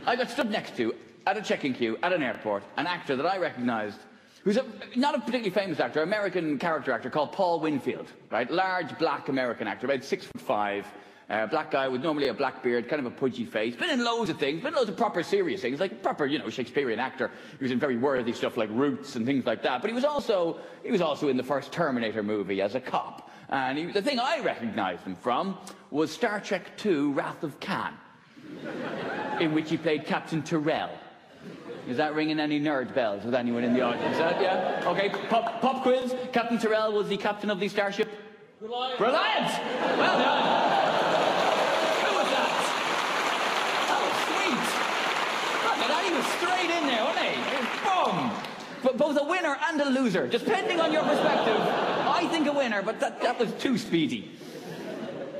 I got stood next to, at a check-in queue, at an airport, an actor that I recognised, who's not a particularly famous actor, American character actor called Paul Winfield, right? Large, black American actor, about 6'5", black guy with normally a black beard, kind of a pudgy face, been in loads of things, been in loads of proper serious things, like proper, you know, Shakespearean actor. He was in very worthy stuff like Roots and things like that, but he was also in the first Terminator movie as a cop. And the thing I recognised him from was Star Trek II, Wrath of Khan, in which he played Captain Tyrrell. Is that ringing any nerd bells with anyone in the audience? Yeah? Okay, pop quiz. Captain Tyrrell was the captain of the starship? Reliance. Reliance! Well done. Who was that? That was sweet. Look at that, he was straight in there, wasn't he? Boom! But both a winner and a loser, depending on your perspective. I think a winner, but that was too speedy.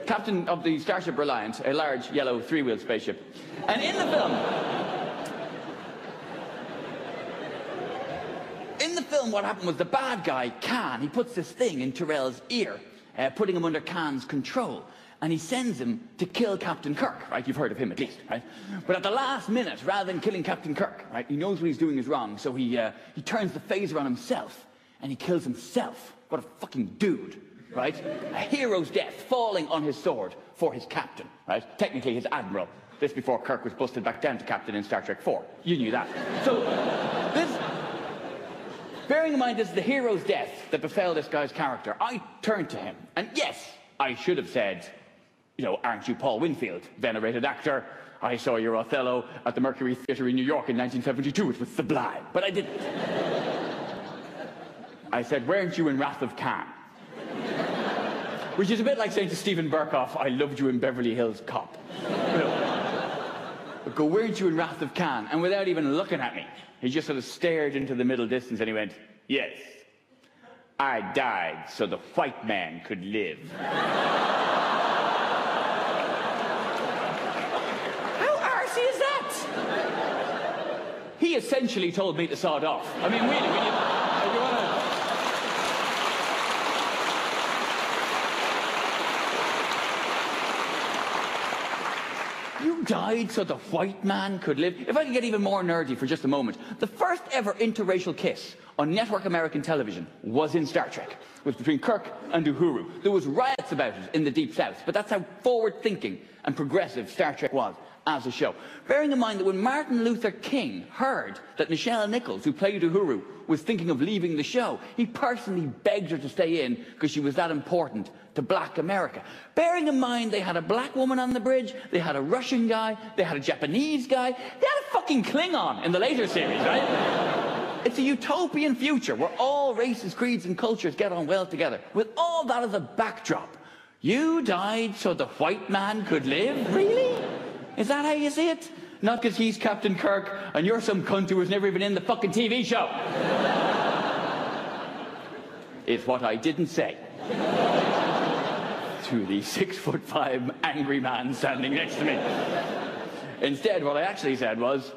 Captain of the starship Reliance, a large yellow three-wheeled spaceship. And in the film, what happened was the bad guy, Khan, he puts this thing in Tyrrell's ear, putting him under Khan's control. And he sends him to kill Captain Kirk, right? You've heard of him at least, right? But at the last minute, rather than killing Captain Kirk, right, he knows what he's doing is wrong, so he turns the phaser on himself, and he kills himself. What a fucking dude, right? A hero's death, falling on his sword for his captain, right? Technically his admiral. This before Kirk was busted back down to captain in Star Trek IV. You knew that. So, bearing in mind this is the hero's death that befell this guy's character, I turned to him, and yes, I should have said, you know, aren't you Paul Winfield, venerated actor? I saw your Othello at the Mercury Theatre in New York in 1972. It was sublime. But I didn't. I said, weren't you in Wrath of Khan? Which is a bit like saying to Stephen Burkoff, I loved you in Beverly Hills Cop. You know, go, weren't you in Wrath of Khan? And without even looking at me, he just sort of stared into the middle distance and he went, yes, I died so the white man could live. Is that? He essentially told me to sod off. I mean, really, when you died so the white man could live. If I could get even more nerdy for just a moment, the first ever interracial kiss on network American television was in Star Trek. It was between Kirk and Uhuru. There was riots about it in the Deep South, but that's how forward-thinking and progressive Star Trek was as a show. Bearing in mind that when Martin Luther King heard that Nichelle Nichols, who played Uhuru, was thinking of leaving the show, he personally begged her to stay in because she was that important to black America. Bearing in mind they had a black woman on the bridge, they had a Russian guy, they had a Japanese guy, they had a fucking Klingon in the later series, right? It's a utopian future where all races, creeds and cultures get on well together. With all that as a backdrop, you died so the white man could live? Really? Is that how you see it? Not because he's Captain Kirk and you're some cunt who was never even in the fucking TV show. It's what I didn't say. To the 6'5" angry man standing next to me. Instead, what I actually said was,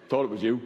thought it was you.